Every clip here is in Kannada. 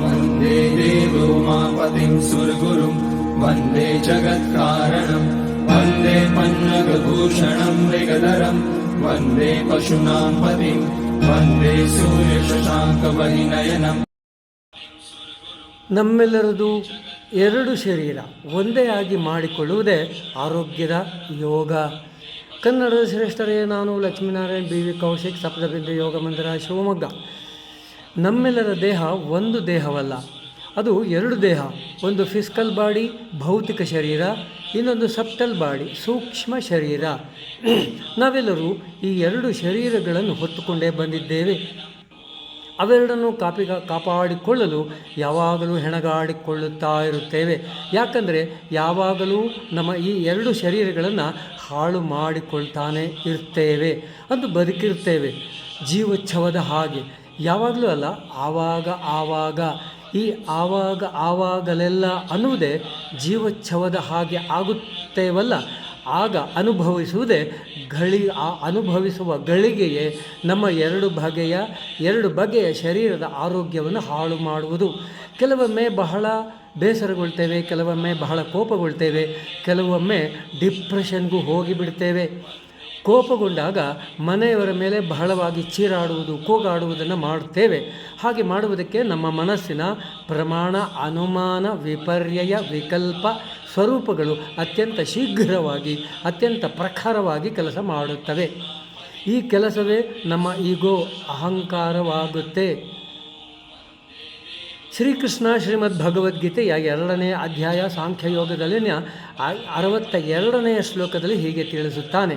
वन्दे देवोमापतिं सुरगुरुं वन्दे जगत्कारणं वन्दे पन्नगभूषणं मृगधरं वन्दे पशूनां पतिं वन्दे सूर्यशशाङ्कवरिनयनम्. ನಮ್ಮೆಲ್ಲರದು ಎರಡು ಶರೀರ ಒಂದೇ ಆಗಿ ಮಾಡಿಕೊಳ್ಳುವುದೇ ಆರೋಗ್ಯದ ಯೋಗ. ಕನ್ನಡದ ಶ್ರೇಷ್ಠರೇ, ನಾನು ಲಕ್ಷ್ಮೀನಾರಾಯಣ್ ಬಿ ವಿ ಕೌಶಿಕ್, ಸಪ್ತಬಿಂದು ಯೋಗ ಮಂದಿರ, ಶಿವಮೊಗ್ಗ. ನಮ್ಮೆಲ್ಲರ ದೇಹ ಒಂದು ದೇಹವಲ್ಲ, ಅದು ಎರಡು ದೇಹ. ಒಂದು ಫಿಸಿಕಲ್ ಬಾಡಿ, ಭೌತಿಕ ಶರೀರ, ಇನ್ನೊಂದು ಸಬ್ಟಲ್ ಬಾಡಿ, ಸೂಕ್ಷ್ಮ ಶರೀರ. ನಾವೆಲ್ಲರೂ ಈ ಎರಡು ಶರೀರಗಳನ್ನು ಹೊತ್ತುಕೊಂಡೇ ಬಂದಿದ್ದೇವೆ. ಅವೆರಡನ್ನು ಕಾಪಾಡಿಕೊಳ್ಳಲು ಯಾವಾಗಲೂ ಹೆಣಗಾಡಿಕೊಳ್ಳುತ್ತಾ ಇರುತ್ತೇವೆ. ಯಾಕಂದರೆ ಯಾವಾಗಲೂ ನಮ್ಮ ಈ ಎರಡು ಶರೀರಗಳನ್ನು ಹಾಳು ಮಾಡಿಕೊಳ್ತಾನೆ ಇರ್ತೇವೆ, ಅದು ಬದುಕಿರ್ತೇವೆ ಜೀವೋತ್ಸವದ ಹಾಗೆ. ಯಾವಾಗಲೂ ಅಲ್ಲ, ಆವಾಗ. ಈ ಆವಾಗಲೆಲ್ಲ ಅನ್ನುವುದೇ ಜೀವೋತ್ಸವದ ಹಾಗೆ ಆಗುತ್ತೇವಲ್ಲ, ಆಗ ಅನುಭವಿಸುವುದೇ ಅನುಭವಿಸುವ ಗಳಿಗೆಯೇ ನಮ್ಮ ಎರಡು ಬಗೆಯ ಶರೀರದ ಆರೋಗ್ಯವನ್ನು ಹಾಳು ಮಾಡುವುದು. ಕೆಲವೊಮ್ಮೆ ಬಹಳ ಬೇಸರಗೊಳ್ತೇವೆ, ಕೆಲವೊಮ್ಮೆ ಬಹಳ ಕೋಪಗೊಳ್ತೇವೆ, ಕೆಲವೊಮ್ಮೆ ಡಿಪ್ರೆಷನ್ಗೂ ಹೋಗಿಬಿಡ್ತೇವೆ. ಕೋಪಗೊಂಡಾಗ ಮನೆಯವರ ಮೇಲೆ ಬಹಳವಾಗಿ ಚೀರಾಡುವುದು, ಕೂಗಾಡುವುದನ್ನು ಮಾಡುತ್ತೇವೆ. ಹಾಗೆ ಮಾಡುವುದಕ್ಕೆ ನಮ್ಮ ಮನಸ್ಸಿನ ಪ್ರಮಾಣ, ಅನುಮಾನ, ವಿಪರ್ಯಯ, ವಿಕಲ್ಪ ಸ್ವರೂಪಗಳು ಅತ್ಯಂತ ಶೀಘ್ರವಾಗಿ, ಅತ್ಯಂತ ಪ್ರಖರವಾಗಿ ಕೆಲಸ ಮಾಡುತ್ತವೆ. ಈ ಕೆಲಸವೇ ನಮ್ಮ ಈಗೋ, ಅಹಂಕಾರವಾಗುತ್ತೆ. ಶ್ರೀಕೃಷ್ಣ ಶ್ರೀಮದ್ ಭಗವದ್ಗೀತೆಯ 2ನೇ ಅಧ್ಯಾಯ ಸಾಂಖ್ಯಯೋಗದಲ್ಲಿನ 62ನೇ ಶ್ಲೋಕದಲ್ಲಿ ಹೀಗೆ ತಿಳಿಸುತ್ತಾನೆ: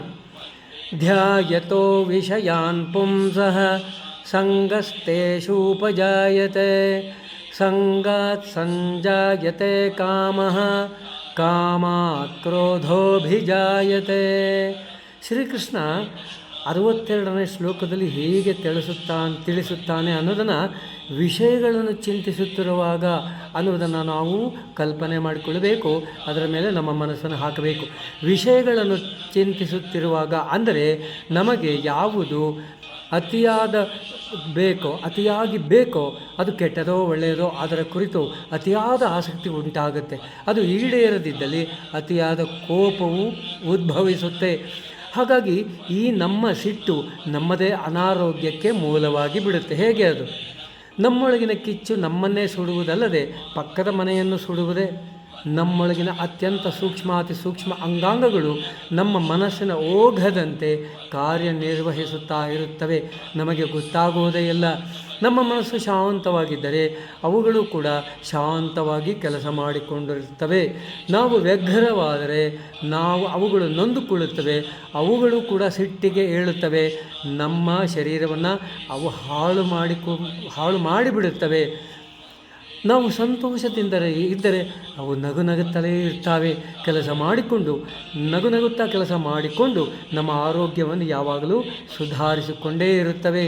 ಧ್ಯಾಯತೋ ವಿಷಯಾನ್ ಪುಂಸಃ ಸಂಗಸ್ತೇಷೂಪಜಾಯತೆ ಸಂಗಾತ್ ಸಂಜಾಯತೆ ಕಾಮಃ ಕಾಮಾತ್ ಕ್ರೋಧೋಭಿಜಾಯತೆ. ಶ್ರೀಕೃಷ್ಣ 62ನೇ ಶ್ಲೋಕದಲ್ಲಿ ಹೇಗೆ ತಿಳಿಸುತ್ತಾನೆ ಅನ್ನೋದನ್ನು, ವಿಷಯಗಳನ್ನು ಚಿಂತಿಸುತ್ತಿರುವಾಗ ಅನ್ನೋದನ್ನು ನಾವು ಕಲ್ಪನೆ ಮಾಡಿಕೊಳ್ಳಬೇಕು. ಅದರ ಮೇಲೆ ನಮ್ಮ ಮನಸ್ಸನ್ನು ಹಾಕಬೇಕು. ವಿಷಯಗಳನ್ನು ಚಿಂತಿಸುತ್ತಿರುವಾಗ ಅಂದರೆ ನಮಗೆ ಯಾವುದು ಅತಿಯಾಗಿ ಬೇಕೋ ಅದು ಕೆಟ್ಟದೋ ಒಳ್ಳೆಯದೋ ಅದರ ಕುರಿತು ಅತಿಯಾದ ಆಸಕ್ತಿ ಉಂಟಾಗುತ್ತೆ. ಅದು ಈಡೇರದಿದ್ದಲ್ಲಿ ಅತಿಯಾದ ಕೋಪವು ಉದ್ಭವಿಸುತ್ತೆ. ಹಾಗಾಗಿ ಈ ನಮ್ಮ ಸಿಟ್ಟು ನಮ್ಮದೇ ಅನಾರೋಗ್ಯಕ್ಕೆ ಮೂಲವಾಗಿ ಬಿಡುತ್ತೆ. ಹೇಗೆ ಅದು? ನಮ್ಮೊಳಗಿನ ಕಿಚ್ಚು ನಮ್ಮನ್ನೇ ಸುಡುವುದಲ್ಲದೆ ಪಕ್ಕದ ಮನೆಯನ್ನು ಸುಡುವುದೇ. ನಮ್ಮೊಳಗಿನ ಅತ್ಯಂತ ಅತಿ ಸೂಕ್ಷ್ಮ ಅಂಗಾಂಗಗಳು ನಮ್ಮ ಮನಸ್ಸಿನ ಓಘದಂತೆ ಕಾರ್ಯನಿರ್ವಹಿಸುತ್ತಾ ಇರುತ್ತವೆ. ನಮಗೆ ಗೊತ್ತಾಗುವುದೇ ಇಲ್ಲ. ನಮ್ಮ ಮನಸ್ಸು ಶಾಂತವಾಗಿದ್ದರೆ ಅವುಗಳು ಕೂಡ ಶಾಂತವಾಗಿ ಕೆಲಸ ಮಾಡಿಕೊಂಡಿರುತ್ತವೆ. ನಾವು ವ್ಯಗ್ರವಾದರೆ ಅವುಗಳು ನೊಂದುಕೊಳ್ಳುತ್ತವೆ, ಅವುಗಳು ಕೂಡ ಸಿಟ್ಟಿಗೆ ಏಳುತ್ತವೆ. ನಮ್ಮ ಶರೀರವನ್ನು ಅವು ಹಾಳು ಮಾಡಿಬಿಡುತ್ತವೆ. ನಾವು ಸಂತೋಷದಿಂದ ಇದ್ದರೆ ಅವು ನಗುತ್ತಲೇ ಇರ್ತವೆ. ನಗುತ್ತಾ ಕೆಲಸ ಮಾಡಿಕೊಂಡು ನಮ್ಮ ಆರೋಗ್ಯವನ್ನು ಯಾವಾಗಲೂ ಸುಧಾರಿಸಿಕೊಂಡೇ ಇರುತ್ತವೆ.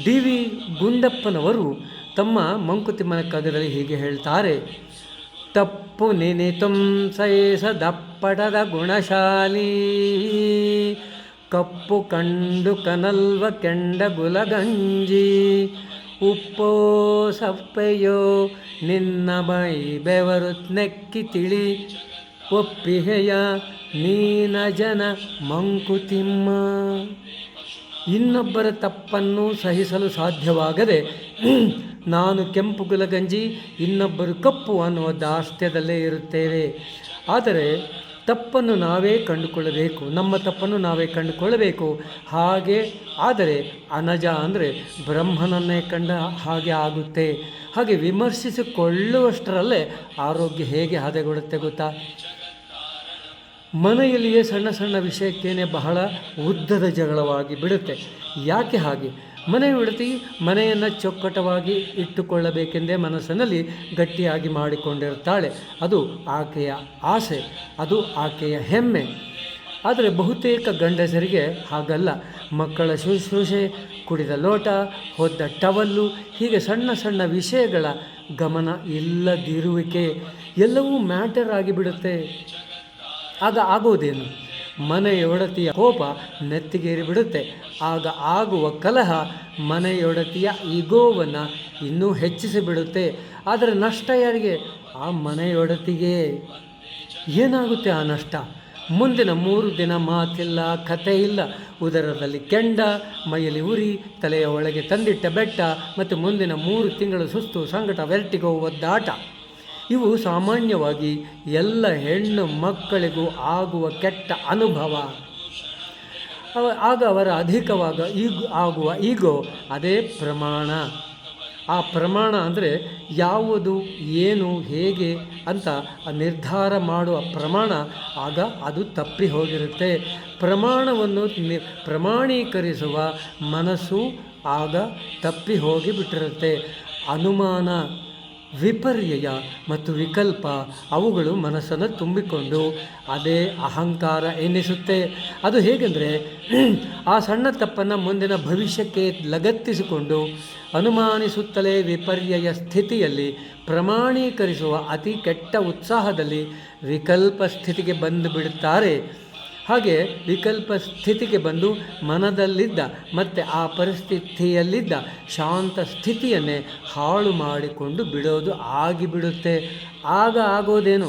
ಡಿ ವಿ ಗುಂಡಪ್ಪನವರು ತಮ್ಮ ಮಂಕುತಿಮ್ಮನ ಕಗ್ಗದಲ್ಲಿ ಹೀಗೆ ಹೇಳ್ತಾರೆ: ತಪ್ಪು ನೆನೆತುಂ ಸೈಸದಪ್ಪಟದ ಗುಣಶಾಲಿ ಕಪ್ಪು ಕಂಡು ಕನಲ್ವ ಕೆಂಡ ಗುಲಗಂಜಿ ಉಪ್ಪೋ ಸಪ್ಪೆಯೋ ನಿನ್ನ ಮೈ ಬೆವರು ನೆಕ್ಕಿ ತಿಳಿ ಒಪ್ಪಿಹೆಯ ನೀನ ಜನ ಮಂಕುತಿಮ್ಮ. ಇನ್ನೊಬ್ಬರ ತಪ್ಪನ್ನು ಸಹಿಸಲು ಸಾಧ್ಯವಾಗದೆ ನಾನು ಕೆಂಪು ಗುಲಗಂಜಿ, ಇನ್ನೊಬ್ಬರು ಕಪ್ಪು ಅನ್ನುವ ದಾಸ್ಯದಲ್ಲೇ ಇರುತ್ತೇವೆ. ಆದರೆ ತಪ್ಪನ್ನು ನಾವೇ ಕಂಡುಕೊಳ್ಳಬೇಕು, ನಮ್ಮ ತಪ್ಪನ್ನು ನಾವೇ ಕಂಡುಕೊಳ್ಳಬೇಕು. ಹಾಗೆ ಆದರೆ ಅನಜ ಅಂದರೆ ಬ್ರಹ್ಮನನ್ನೇ ಕಂಡ ಹಾಗೆ ಆಗುತ್ತೆ. ಹಾಗೆ ವಿಮರ್ಶಿಸಿಕೊಳ್ಳುವಷ್ಟರಲ್ಲೇ ಆರೋಗ್ಯ ಹೇಗೆ ಹದಗೊಡುತ್ತೆ ಗೊತ್ತಾ? ಮನೆಯಲ್ಲಿಯೇ ಸಣ್ಣ ಸಣ್ಣ ವಿಷಯಕ್ಕೇನೆ ಬಹಳ ಉದ್ದದ ಜಗಳವಾಗಿ ಬಿಡುತ್ತೆ. ಯಾಕೆ ಹಾಗೆ? ಮನೆಯನ್ನು ಚೊಕ್ಕಟವಾಗಿ ಇಟ್ಟುಕೊಳ್ಳಬೇಕೆಂದೇ ಮನಸ್ಸಿನಲ್ಲಿ ಗಟ್ಟಿಯಾಗಿ ಮಾಡಿಕೊಂಡಿರುತ್ತಾಳೆ. ಅದು ಆಕೆಯ ಆಸೆ, ಅದು ಆಕೆಯ ಹೆಮ್ಮೆ. ಆದರೆ ಬಹುತೇಕ ಗಂಡಸರಿಗೆ ಹಾಗಲ್ಲ. ಮಕ್ಕಳ ಶುಶ್ರೂಷೆ, ಕುಡಿದ ಲೋಟ, ಹೊದ್ದ ಟವಲ್ಲು, ಹೀಗೆ ಸಣ್ಣ ಸಣ್ಣ ವಿಷಯಗಳ ಗಮನ ಇಲ್ಲದಿರುವಿಕೆ ಎಲ್ಲವೂ ಮ್ಯಾಟರ್ ಆಗಿಬಿಡುತ್ತೆ. ಆಗ ಆಗೋದೇನು? ಮನೆಯೊಡತಿಯ ಕೋಪ ನೆತ್ತಿಗೇರಿ ಬಿಡುತ್ತೆ. ಆಗ ಆಗುವ ಕಲಹ ಮನೆಯೊಡತಿಯ ಈಗೋವನ್ನು ಇನ್ನೂ ಹೆಚ್ಚಿಸಿಬಿಡುತ್ತೆ. ಆದರೆ ನಷ್ಟ ಯಾರಿಗೆ? ಆ ಮನೆಯೊಡತಿಗೆ. ಏನಾಗುತ್ತೆ ಆ ನಷ್ಟ? ಮುಂದಿನ 3 ದಿನ ಮಾತಿಲ್ಲ, ಕತೆ ಇಲ್ಲ, ಉದರದಲ್ಲಿ ಕೆಂಡ, ಮೈಯಲ್ಲಿ ಉರಿ, ತಲೆಯ ಒಳಗೆ ತಂದಿಟ್ಟ ಬೆಟ್ಟ, ಮತ್ತು ಮುಂದಿನ 3 ತಿಂಗಳು ಸುಸ್ತು, ಸಂಕಟ, ವೆರ್ಟಿಗೋ, ಒದ್ದಾಟ. ಇವು ಸಾಮಾನ್ಯವಾಗಿ ಎಲ್ಲ ಹೆಣ್ಣು ಮಕ್ಕಳಿಗೂ ಆಗುವ ಕೆಟ್ಟ ಅನುಭವ. ಆಗ ಅವರ ಆಗುವ ಈಗೋ ಅದೇ ಪ್ರಮಾಣ. ಆ ಪ್ರಮಾಣ ಅಂದರೆ ಯಾವುದು, ಏನು, ಹೇಗೆ ಅಂತ ನಿರ್ಧಾರ ಮಾಡುವ ಪ್ರಮಾಣ ಆಗ ಅದು ತಪ್ಪಿ ಹೋಗಿರುತ್ತೆ. ಪ್ರಮಾಣವನ್ನು ಪ್ರಮಾಣೀಕರಿಸುವ ಮನಸ್ಸು ಆಗ ತಪ್ಪಿ ಹೋಗಿಬಿಟ್ಟಿರುತ್ತೆ. ಅನುಮಾನ, ವಿಪರ್ಯಯ ಮತ್ತು ವಿಕಲ್ಪ ಅವುಗಳು ಮನಸ್ಸನ್ನು ತುಂಬಿಕೊಂಡು ಅದೇ ಅಹಂಕಾರ ಎನ್ನಿಸುತ್ತೆ. ಅದು ಹೇಗೆಂದರೆ, ಆ ಸಣ್ಣ ತಪ್ಪನ್ನು ಮುಂದಿನ ಭವಿಷ್ಯಕ್ಕೆ ಲಗತ್ತಿಸಿಕೊಂಡು ಅನುಮಾನಿಸುತ್ತಲೇ ವಿಪರ್ಯಯ ಸ್ಥಿತಿಯಲ್ಲಿ ಪ್ರಮಾಣೀಕರಿಸುವ ಅತಿ ಕೆಟ್ಟ ಉತ್ಸಾಹದಲ್ಲಿ ವಿಕಲ್ಪ ಸ್ಥಿತಿಗೆ ಬಂದು ಬಿಡುತ್ತಾರೆ. ಹಾಗೆ ವಿಕಲ್ಪ ಸ್ಥಿತಿಗೆ ಬಂದು ಮನದಲ್ಲಿದ್ದ ಮತ್ತು ಆ ಪರಿಸ್ಥಿತಿಯಲ್ಲಿದ್ದ ಶಾಂತ ಸ್ಥಿತಿಯನ್ನೇ ಹಾಳು ಮಾಡಿಕೊಂಡು ಬಿಡೋದು ಆಗಿಬಿಡುತ್ತೆ. ಆಗ ಆಗೋದೇನು?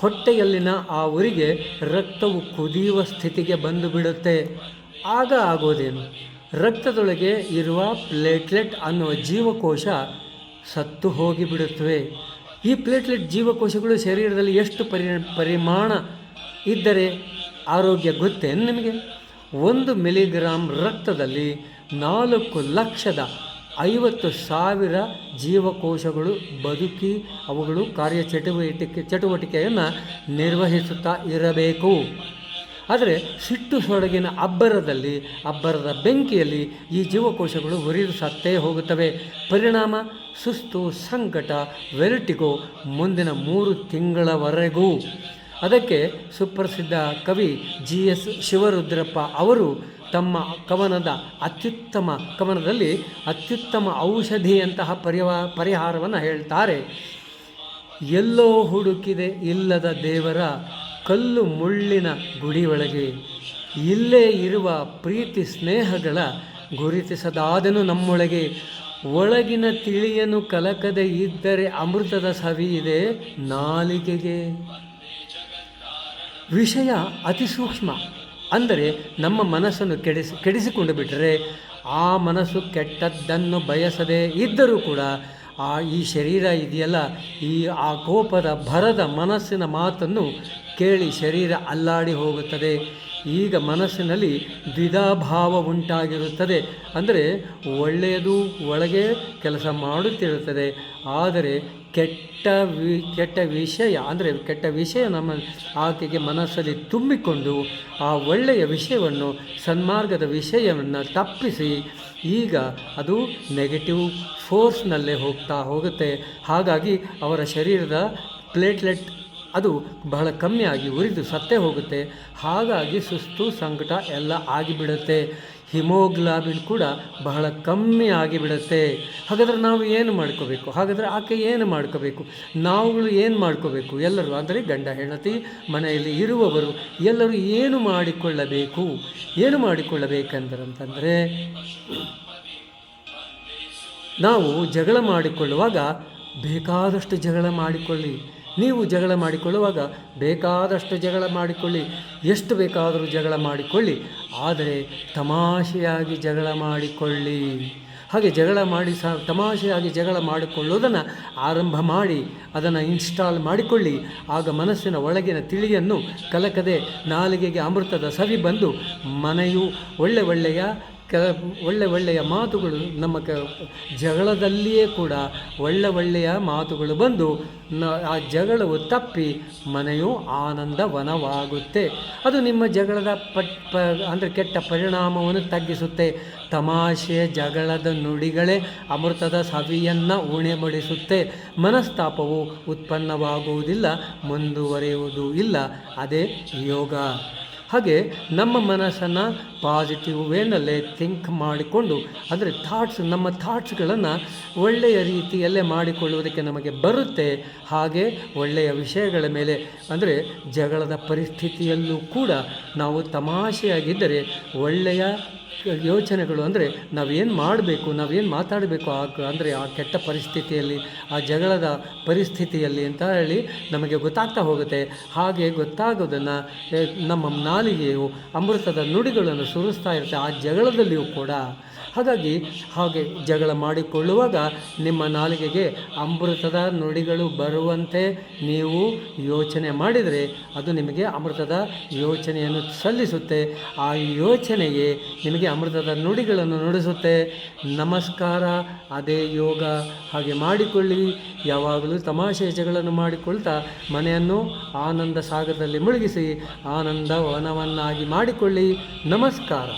ಹೊಟ್ಟೆಯಲ್ಲಿನ ಆ ಉರಿಗೆ ರಕ್ತವು ಕುದಿಯುವ ಸ್ಥಿತಿಗೆ ಬಂದು ಬಿಡುತ್ತೆ. ಆಗ ಆಗೋದೇನು? ರಕ್ತದೊಳಗೆ ಇರುವ ಪ್ಲೇಟ್ಲೆಟ್ ಅನ್ನುವ ಜೀವಕೋಶ ಸತ್ತು ಹೋಗಿಬಿಡುತ್ತವೆ. ಈ ಪ್ಲೇಟ್ಲೆಟ್ ಜೀವಕೋಶಗಳು ಶರೀರದಲ್ಲಿ ಎಷ್ಟು ಪರಿಮಾಣ ಇದ್ದರೆ ಆರೋಗ್ಯ ಗೊತ್ತೇನು ನಿಮಗೆ? 1 ಮಿಲಿಗ್ರಾಮ್ ರಕ್ತದಲ್ಲಿ 4,50,000 ಜೀವಕೋಶಗಳು ಬದುಕಿ ಅವುಗಳು ಚಟುವಟಿಕೆಯನ್ನು ನಿರ್ವಹಿಸುತ್ತಾ ಇರಬೇಕು. ಆದರೆ ಸಿಟ್ಟು ಸೊಡಗಿನ ಅಬ್ಬರದ ಬೆಂಕಿಯಲ್ಲಿ ಈ ಜೀವಕೋಶಗಳು ಉರಿದು ಸತ್ತೇ ಹೋಗುತ್ತವೆ. ಪರಿಣಾಮ ಸುಸ್ತು, ಸಂಕಟ, ವೆರ್ಟಿಗೋ ಮುಂದಿನ 3 ತಿಂಗಳವರೆಗೂ. ಅದಕ್ಕೆ ಸುಪ್ರಸಿದ್ಧ ಕವಿ GS ಶಿವರುದ್ರಪ್ಪ ಅವರು ತಮ್ಮ ಕವನದಲ್ಲಿ ಅತ್ಯುತ್ತಮ ಔಷಧಿಯಂತಹ ಪರಿಹಾರವನ್ನು ಹೇಳ್ತಾರೆ. ಎಲ್ಲೋ ಹುಡುಕಿದೆ ಇಲ್ಲದ ದೇವರ ಕಲ್ಲು ಮುಳ್ಳಿನ ಗುಡಿಯೊಳಗೆ, ಇಲ್ಲೇ ಇರುವ ಪ್ರೀತಿ ಸ್ನೇಹಗಳ ಗುರುತಿಸದಾದನು ನಮ್ಮೊಳಗೆ. ಒಳಗಿನ ತಿಳಿಯನು ಕಲಕದೆ ಇದ್ದರೆ ಅಮೃತದ ಸವಿಯಿದೆ ನಾಲಿಗೆಗೆ. ವಿಷಯ ಅತಿ ಸೂಕ್ಷ್ಮ. ಅಂದರೆ ನಮ್ಮ ಮನಸ್ಸನ್ನು ಕೆಡಿಸಿಕೊಂಡು ಬಿಟ್ಟರೆ ಆ ಮನಸ್ಸು ಕೆಟ್ಟದ್ದನ್ನು ಬಯಸದೇ ಇದ್ದರೂ ಕೂಡ ಈ ಶರೀರ ಇದೆಯಲ್ಲ, ಆ ಕೋಪದ ಭರದ ಮನಸ್ಸಿನ ಮಾತನ್ನು ಕೇಳಿ ಶರೀರ ಅಲ್ಲಾಡಿ ಹೋಗುತ್ತದೆ. ಈಗ ಮನಸ್ಸಿನಲ್ಲಿ ದ್ವಿಧಾಭಾವ ಉಂಟಾಗಿರುತ್ತದೆ. ಅಂದರೆ ಒಳ್ಳೆಯದು ಒಳಗೆ ಕೆಲಸ ಮಾಡುತ್ತಿರುತ್ತದೆ, ಆದರೆ ಕೆಟ್ಟ ವಿಷಯ ನಮ್ಮ ಆಕೆಗೆ ಮನಸ್ಸಲ್ಲಿ ತುಂಬಿಕೊಂಡು ಆ ಒಳ್ಳೆಯ ವಿಷಯವನ್ನು, ಸನ್ಮಾರ್ಗದ ವಿಷಯವನ್ನು ತಪ್ಪಿಸಿ ಈಗ ಅದು ನೆಗೆಟಿವ್ ಫೋರ್ಸ್ನಲ್ಲೇ ಹೋಗುತ್ತೆ. ಹಾಗಾಗಿ ಅವರ ಶರೀರದ ಪ್ಲೇಟ್ಲೆಟ್ ಅದು ಬಹಳ ಕಮ್ಮಿಯಾಗಿ ಉರಿದು ಸತ್ತೇ ಹೋಗುತ್ತೆ. ಹಾಗಾಗಿ ಸುಸ್ತು, ಸಂಕಟ ಎಲ್ಲ ಆಗಿಬಿಡುತ್ತೆ. ಹಿಮೋಗ್ಲಾಬಿನ್ ಕೂಡ ಬಹಳ ಕಮ್ಮಿ ಆಗಿಬಿಡುತ್ತೆ. ಹಾಗಾದರೆ ನಾವು ಏನು ಮಾಡ್ಕೋಬೇಕು? ಹಾಗಾದರೆ ಆಕೆ ಏನು ಮಾಡ್ಕೋಬೇಕು? ನಾವುಗಳು ಏನು ಮಾಡ್ಕೋಬೇಕು? ಎಲ್ಲರೂ ಅಂದರೆ ಗಂಡ ಹೆಂಡತಿ ಮನೆಯಲ್ಲಿ ಇರುವವರು ಎಲ್ಲರೂ ಏನು ಮಾಡಿಕೊಳ್ಳಬೇಕಂತಂದರೆ, ನಾವು ಜಗಳ ಮಾಡಿಕೊಳ್ಳುವಾಗ ಬೇಕಾದಷ್ಟು ಜಗಳ ಮಾಡಿಕೊಳ್ಳಿ. ನೀವು ಜಗಳ ಮಾಡಿಕೊಳ್ಳುವಾಗ ಬೇಕಾದಷ್ಟು ಜಗಳ ಮಾಡಿಕೊಳ್ಳಿ, ಎಷ್ಟು ಬೇಕಾದರೂ ಜಗಳ ಮಾಡಿಕೊಳ್ಳಿ, ಆದರೆ ತಮಾಷೆಯಾಗಿ ಜಗಳ ಮಾಡಿಕೊಳ್ಳಿ. ಹಾಗೆ ತಮಾಷೆಯಾಗಿ ಜಗಳ ಮಾಡಿಕೊಳ್ಳುವುದನ್ನು ಆರಂಭ ಮಾಡಿ ಅದನ್ನು ಇನ್ಸ್ಟಾಲ್ ಮಾಡಿಕೊಳ್ಳಿ. ಆಗ ಮನಸ್ಸಿನ ಒಳಗಿನ ತಿಳಿಯನ್ನು ಕಲಕದೆ ನಾಲಿಗೆಗೆ ಅಮೃತದ ಸವಿ ಬಂದು ಮನೆಯು ಒಳ್ಳೆಯ ಮಾತುಗಳು ನಮ್ಮ ಜಗಳದಲ್ಲಿಯೇ ಕೂಡ ಒಳ್ಳೆಯ ಮಾತುಗಳು ಬಂದು ಆ ಜಗಳವು ತಪ್ಪಿ ಮನೆಯು ಆನಂದವನವಾಗುತ್ತೆ. ಅದು ನಿಮ್ಮ ಜಗಳದ ಅಂದರೆ ಕೆಟ್ಟ ಪರಿಣಾಮವನ್ನು ತಗ್ಗಿಸುತ್ತೆ. ತಮಾಷೆಯ ಜಗಳದ ನುಡಿಗಳೇ ಅಮೃತದ ಸವಿಯನ್ನು ಉಣೆಬಡಿಸುತ್ತೆ. ಮನಸ್ತಾಪವು ಉತ್ಪನ್ನವಾಗುವುದಿಲ್ಲ, ಮುಂದುವರಿಯುವುದೂ ಇಲ್ಲ. ಅದೇ ಯೋಗ. ಹಾಗೆ ನಮ್ಮ ಮನಸ್ಸನ್ನು ಪಾಸಿಟಿವ್ ವೇನಲ್ಲೇ ಥಿಂಕ್ ಮಾಡಿಕೊಂಡು, ಅಂದರೆ ನಮ್ಮ ಥಾಟ್ಸ್ಗಳನ್ನು ಒಳ್ಳೆಯ ರೀತಿಯಲ್ಲೇ ಮಾಡಿಕೊಳ್ಳುವುದಕ್ಕೆ ನಮಗೆ ಬರುತ್ತೆ. ಹಾಗೆ ಒಳ್ಳೆಯ ವಿಷಯಗಳ ಮೇಲೆ, ಅಂದರೆ ಜಗಳದ ಪರಿಸ್ಥಿತಿಯಲ್ಲೂ ಕೂಡ ನಾವು ತಮಾಷೆಯಾಗಿದ್ದರೆ ಒಳ್ಳೆಯ ಯೋಚನೆಗಳು, ಅಂದರೆ ನಾವೇನು ಮಾಡಬೇಕು, ನಾವೇನು ಮಾತಾಡಬೇಕು ಅಂದರೆ ಆ ಕೆಟ್ಟ ಪರಿಸ್ಥಿತಿಯಲ್ಲಿ, ಆ ಜಗಳದ ಪರಿಸ್ಥಿತಿಯಲ್ಲಿ ಅಂತ ಹೇಳಿ ನಮಗೆ ಗೊತ್ತಾಗ್ತಾ ಹೋಗುತ್ತೆ. ಹಾಗೆ ಗೊತ್ತಾಗೋದನ್ನು ನಮ್ಮ ನಾಲಿಗೆಯು ಅಮೃತದ ನುಡಿಗಳನ್ನು ಸುರಿಸ್ತಾ ಇರುತ್ತೆ ಆ ಜಗಳದಲ್ಲಿಯೂ ಕೂಡ. ಹಾಗೆ ಜಗಳ ಮಾಡಿಕೊಳ್ಳುವಾಗ ನಿಮ್ಮ ನಾಲಿಗೆಗೆ ಅಮೃತದ ನುಡಿಗಳು ಬರುವಂತೆ ನೀವು ಯೋಚನೆ ಮಾಡಿದರೆ ಅದು ನಿಮಗೆ ಅಮೃತದ ಯೋಚನೆಯನ್ನು ಸಲ್ಲಿಸುತ್ತೆ. ಆ ಯೋಚನೆಗೆ ನಿಮಗೆ ಅಮೃತದ ನುಡಿಗಳನ್ನು ನುಡಿಸುತ್ತೆ. ನಮಸ್ಕಾರ. ಅದೇ ಯೋಗ. ಹಾಗೆ ಮಾಡಿಕೊಳ್ಳಿ. ಯಾವಾಗಲೂ ತಮಾಷೆ ಜಗಳನ್ನು ಮಾಡಿಕೊಳ್ತಾ ಮನೆಯನ್ನು ಆನಂದ ಸಾಗರದಲ್ಲಿ ಮುಳುಗಿಸಿ ಆನಂದ ವನವನ್ನಾಗಿ ಮಾಡಿಕೊಳ್ಳಿ. ನಮಸ್ಕಾರ.